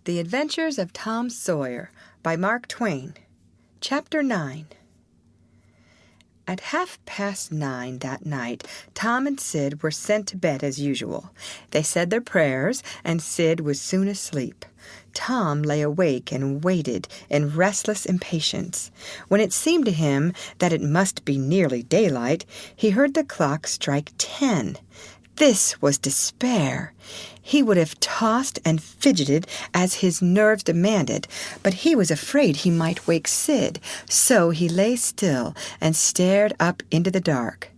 The Adventures of Tom Sawyer by Mark Twain. Chapter 9. At 9:30 that night, Tom and Sid were sent to bed as usual. They said their prayers, and Sid was soon asleep. Tom lay awake and waited in restless impatience. When it seemed to him that it must be nearly daylight, he heard the clock strike 10. This was despair. He would have tossed and fidgeted as his nerves demanded, but he was afraid he might wake Sid, so he lay still and stared up into the dark.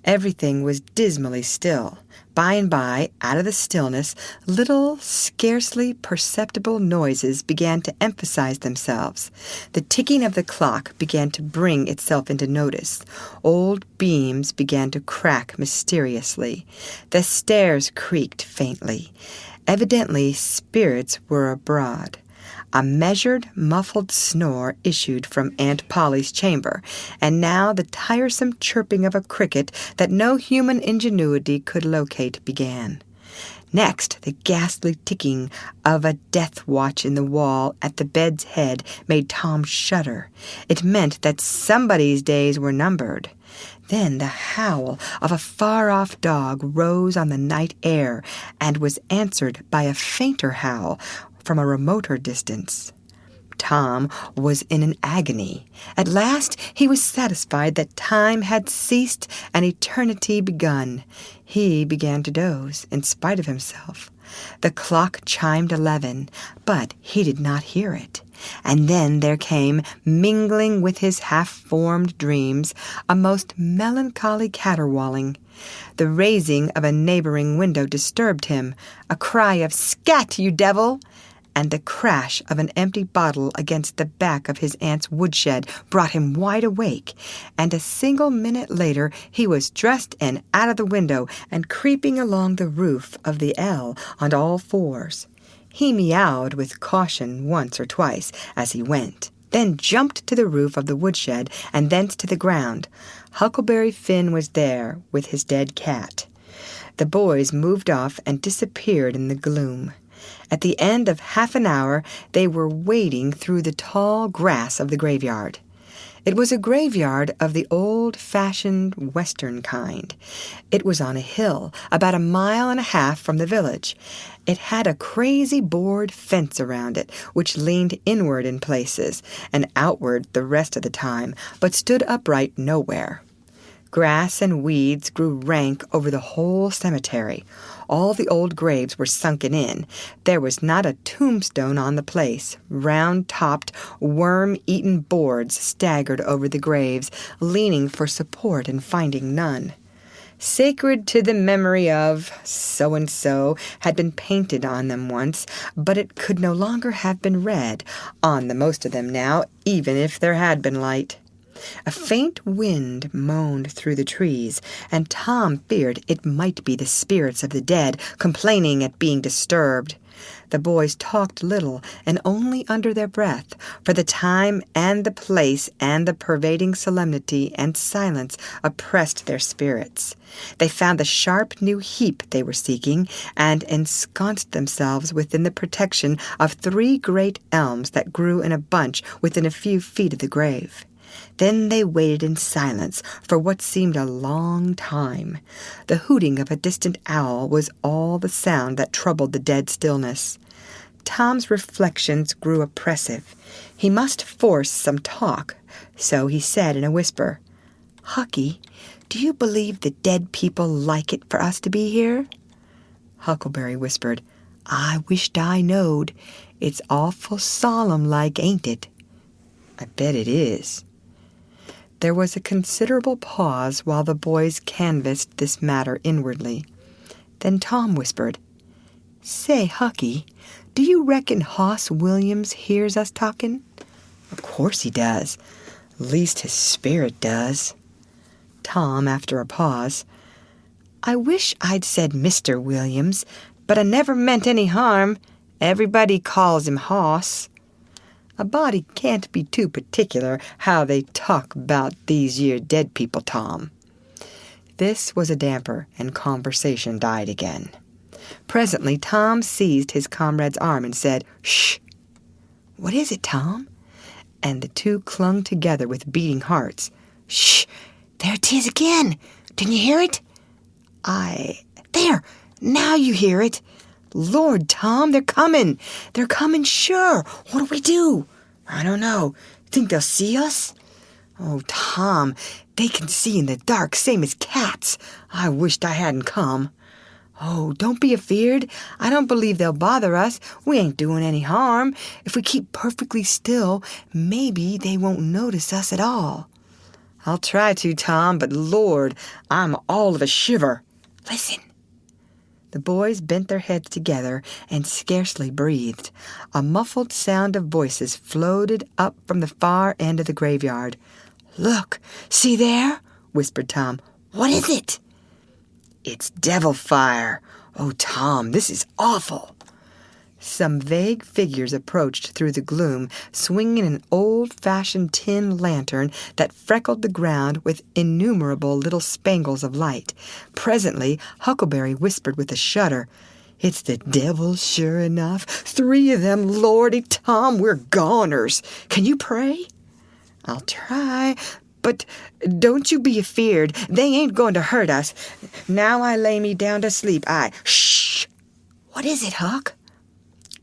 Everything was dismally still. By and by, out of the stillness, little, scarcely perceptible noises began to emphasize themselves. The ticking of the clock began to bring itself into notice. Old beams began to crack mysteriously. The stairs creaked faintly. Evidently, spirits were abroad. A measured, muffled snore issued from Aunt Polly's chamber, and now the tiresome chirping of a cricket that no human ingenuity could locate began. Next, the ghastly ticking of a death watch in the wall at the bed's head made Tom shudder. It meant that somebody's days were numbered. Then the howl of a far-off dog rose on the night air and was answered by a fainter howl from a remoter distance. Tom was in an agony. At last he was satisfied that time had ceased and eternity begun. He began to doze, in spite of himself. The clock chimed 11, but he did not hear it. And then there came, mingling with his half-formed dreams, a most melancholy caterwauling. The raising of a neighboring window disturbed him. A cry of "Scat, you devil!" and the crash of an empty bottle against the back of his aunt's woodshed brought him wide awake, and a single minute later he was dressed and out of the window and creeping along the roof of the L on all fours. He meowed with caution once or twice as he went, then jumped to the roof of the woodshed and thence to the ground. Huckleberry Finn was there with his dead cat. The boys moved off and disappeared in the gloom. At the end of half an hour, they were wading through the tall grass of the graveyard. It was a graveyard of the old-fashioned Western kind. It was on a hill, about 1.5 miles from the village. It had a crazy board fence around it, which leaned inward in places and outward the rest of the time, but stood upright nowhere. Grass and weeds grew rank over the whole cemetery. All the old graves were sunken in. There was not a tombstone on the place. Round-topped, worm-eaten boards staggered over the graves, leaning for support and finding none. "Sacred to the memory of so-and-so" had been painted on them once, but it could no longer have been read on the most of them now, even if there had been light. A faint wind moaned through the trees, and Tom feared it might be the spirits of the dead complaining at being disturbed. The boys talked little and only under their breath, for the time and the place and the pervading solemnity and silence oppressed their spirits. They found the sharp new heap they were seeking, and ensconced themselves within the protection of 3 great elms that grew in a bunch within a few feet of the grave. Then they waited in silence for what seemed a long time. The hooting of a distant owl was all the sound that troubled the dead stillness. Tom's reflections grew oppressive. He must force some talk, so he said in a whisper, "Hucky, do you believe the dead people like it for us to be here?" Huckleberry whispered, "I wisht I knowed. It's awful solemn like, ain't it?" "I bet it is." There was a considerable pause while the boys canvassed this matter inwardly. Then Tom whispered, "Say, Hucky, do you reckon Hoss Williams hears us talking?" "Of course he does. Least his spirit does." Tom, after a pause, "I wish I'd said Mr. Williams, but I never meant any harm. Everybody calls him Hoss. A body can't be too particular how they talk about these year dead people, Tom." This was a damper, and conversation died again. Presently, Tom seized his comrade's arm and said, "Shh!" "What is it, Tom?" And the two clung together with beating hearts. "Shh! There 'tis again! Didn't you hear it?" There! Now you hear it! Lord, Tom, they're coming! They're coming, sure! What'll we do?" "I don't know. Think they'll see us?" "Oh, Tom, they can see in the dark, same as cats. I wished I hadn't come." "Oh, don't be afeard. I don't believe they'll bother us. We ain't doing any harm. If we keep perfectly still, maybe they won't notice us at all." "I'll try to, Tom, but Lord, I'm all of a shiver. Listen." The boys bent their heads together and scarcely breathed. A muffled sound of voices floated up from the far end of the graveyard. "Look, see there?" whispered Tom. "What is it?" "It's devil fire. Oh, Tom, this is awful." Some vague figures approached through the gloom, swinging an old-fashioned tin lantern that freckled the ground with innumerable little spangles of light. Presently, Huckleberry whispered with a shudder, "It's the devil, sure enough. 3 of them, Lordy, Tom, we're goners. Can you pray?" "I'll try, but don't you be afeard. They ain't going to hurt us. Now I lay me down to sleep, Shh! What is it, Huck?"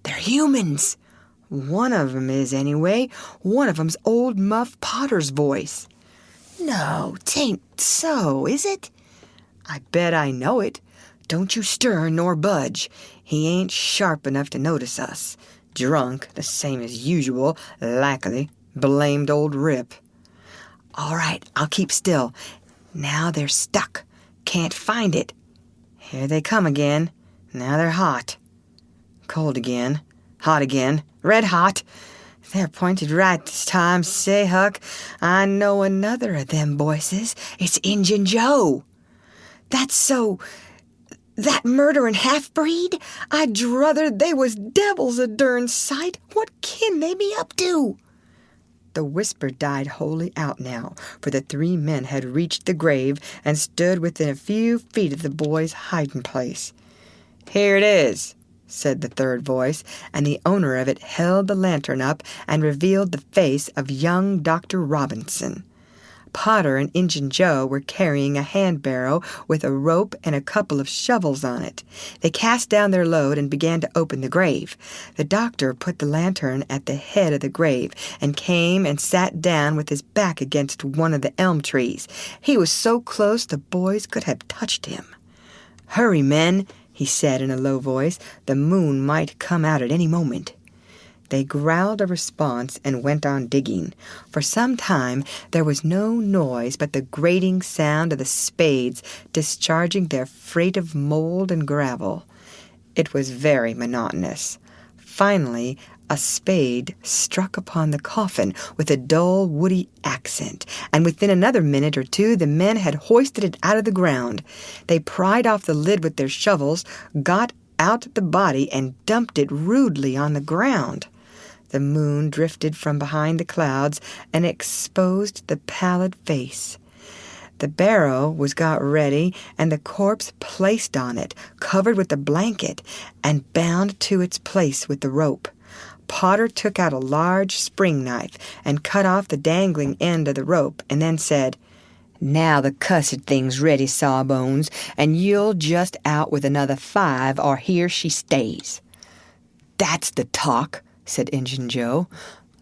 "They're humans." "One of 'em is, anyway. One of 'em's old Muff Potter's voice." "No, 'tain't so, is it?" "I bet I know it. Don't you stir nor budge. He ain't sharp enough to notice us. Drunk, the same as usual, likely. Blamed old Rip." "All right, I'll keep still. Now they're stuck. Can't find it. Here they come again. Now they're hot. Cold again. Hot again. Red hot. They're pointed right this time. Say, Huck, I know another of them voices. It's Injun Joe." "That's so... that murderin' half-breed? I'd druther they was devils a dern sight. What kin they be up to?" The whisper died wholly out now, for the 3 men had reached the grave and stood within a few feet of the boys' hiding place. "Here it is," said the third voice, and the owner of it held the lantern up and revealed the face of young Dr. Robinson. Potter and Injun Joe were carrying a hand-barrow with a rope and a couple of shovels on it. They cast down their load and began to open the grave. The doctor put the lantern at the head of the grave and came and sat down with his back against one of the elm trees. He was so close the boys could have touched him. "Hurry, men," he said in a low voice. "The moon might come out at any moment." They growled a response and went on digging. For some time there was no noise but the grating sound of the spades discharging their freight of mold and gravel. It was very monotonous. Finally, a spade struck upon the coffin with a dull, woody accent, and within another minute or two the men had hoisted it out of the ground. They pried off the lid with their shovels, got out the body, and dumped it rudely on the ground. The moon drifted from behind the clouds and exposed the pallid face. The barrow was got ready and the corpse placed on it, covered with a blanket, and bound to its place with the rope. Potter took out a large spring knife and cut off the dangling end of the rope, and then said, "Now the cussed thing's ready, Sawbones, and you'll just out with another 5, or here she stays." "That's the talk," said Injun Joe.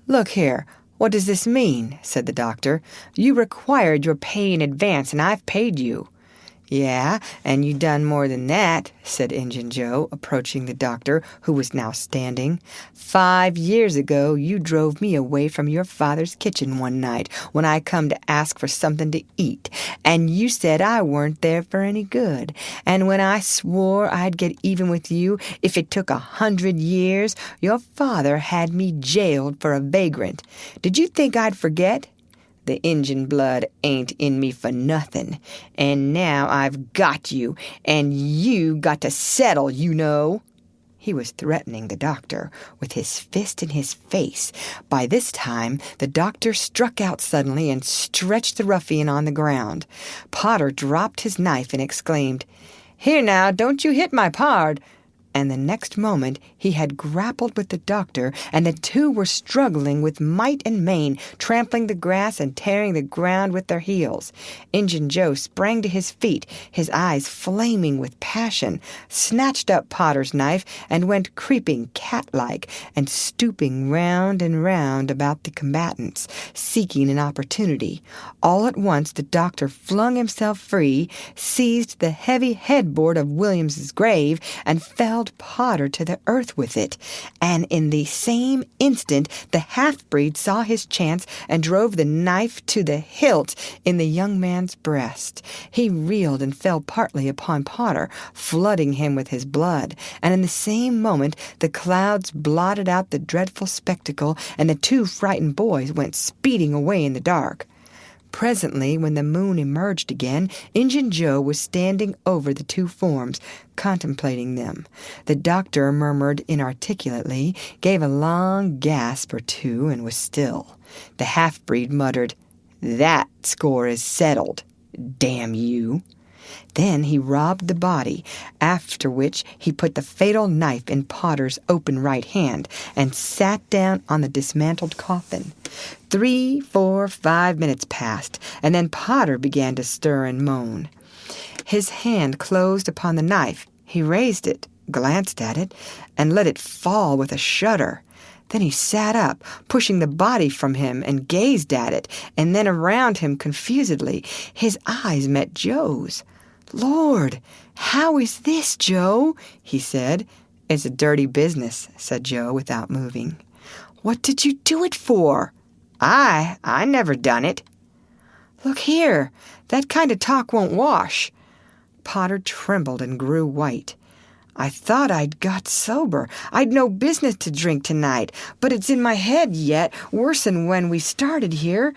"Look here, what does this mean?" said the doctor. "You required your pay in advance, and I've paid you." "Yeah, and you done more than that," said Injun Joe, approaching the doctor, who was now standing. 5 years ago you drove me away from your father's kitchen one night when I come to ask for something to eat, and you said I weren't there for any good. And when I swore I'd get even with you if it took 100 years, your father had me jailed for a vagrant. Did you think I'd forget? The Injun blood ain't in me for nothing, and now I've got you, and you got to settle, you know." He was threatening the doctor with his fist in his face. By this time, the doctor struck out suddenly and stretched the ruffian on the ground. Potter dropped his knife and exclaimed, "Here now, don't you hit my pard." And the next moment he had grappled with the doctor, and the two were struggling with might and main, trampling the grass and tearing the ground with their heels. Injun Joe sprang to his feet, his eyes flaming with passion, snatched up Potter's knife, and went creeping cat-like and stooping round and round about the combatants, seeking an opportunity. All at once the doctor flung himself free, seized the heavy headboard of Williams's grave, and felled Potter to the earth with it. And in the same instant the half-breed saw his chance and drove the knife to the hilt in the young man's breast. He reeled and fell partly upon Potter, flooding him with his blood, and in the same moment the clouds blotted out the dreadful spectacle, and the two frightened boys went speeding away in the dark. Presently, when the moon emerged again, Injun Joe was standing over the two forms, contemplating them. The doctor murmured inarticulately, gave a long gasp or two, and was still. The half-breed muttered, "That score is settled. Damn you." Then he robbed the body, after which he put the fatal knife in Potter's open right hand and sat down on the dismantled coffin. 3, 4, 5 minutes passed, and then Potter began to stir and moan. His hand closed upon the knife. He raised it, glanced at it, and let it fall with a shudder. Then he sat up, pushing the body from him, and gazed at it, and then around him confusedly. His eyes met Joe's. "Lord, how is this, Joe?" he said. "It's a dirty business," said Joe without moving. "What did you do it for?" I never done it." "Look here, that kind of talk won't wash." Potter trembled and grew white. "I thought I'd got sober. I'd no business to drink tonight, but it's in my head yet, worse'n when we started here.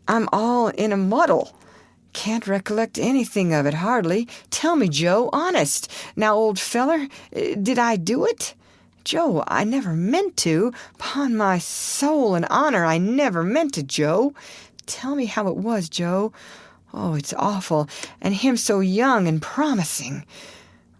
I'm all in a muddle. Can't recollect anything of it, hardly. Tell me, Joe, honest. Now, old feller, did I do it?" "Joe, I never meant to. 'Pon my soul and honor, I never meant to, Joe. Tell me how it was, Joe. Oh, it's awful, and him so young and promising."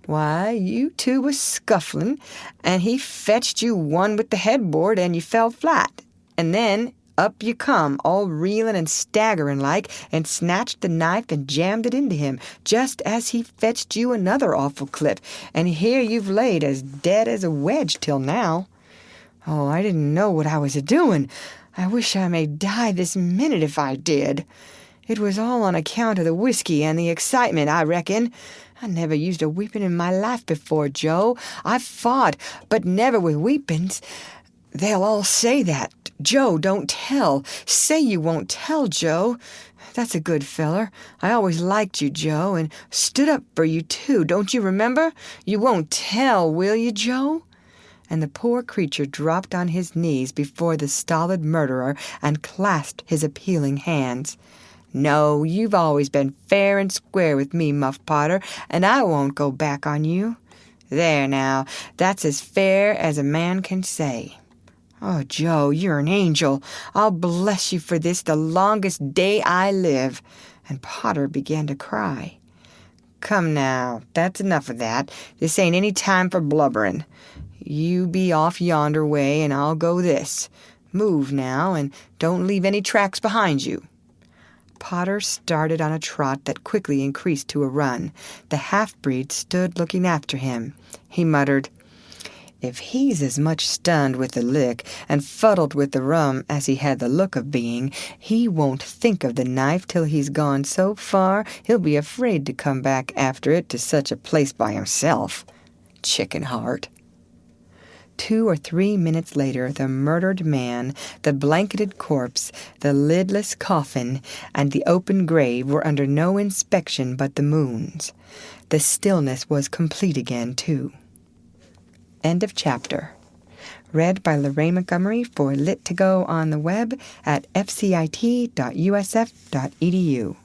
"Why, you two was scuffling, and he fetched you one with the headboard, and you fell flat. And then up you come, all reeling and staggering like, and snatched the knife and jammed it into him, just as he fetched you another awful clip, and here you've laid as dead as a wedge till now. Oh, I didn't know what I was a-doing. I wish I may die this minute if I did. It was all on account of the whiskey and the excitement, I reckon. I never used a weepon in my life before, Joe. I've fought, but never with weepons. They'll all say that. Joe, don't tell. Say you won't tell, Joe. That's a good feller. I always liked you, Joe, and stood up for you, too. Don't you remember? You won't tell, will you, Joe?" And the poor creature dropped on his knees before the stolid murderer and clasped his appealing hands. "No, you've always been fair and square with me, Muff Potter, and I won't go back on you. There now, that's as fair as a man can say." "Oh, Joe, you're an angel. I'll bless you for this the longest day I live." And Potter began to cry. "Come now, that's enough of that. This ain't any time for blubbering. You be off yonder way, and I'll go this. Move now, and don't leave any tracks behind you." Potter started on a trot that quickly increased to a run. The half-breed stood looking after him. He muttered, "If he's as much stunned with the lick and fuddled with the rum as he had the look of being, he won't think of the knife till he's gone so far he'll be afraid to come back after it to such a place by himself. Chicken heart." 2 or 3 minutes later, the murdered man, the blanketed corpse, the lidless coffin, and the open grave were under no inspection but the moon's. The stillness was complete again, too. End of chapter. Read by Lorraine Montgomery for Lit2Go on the web at fcit.usf.edu.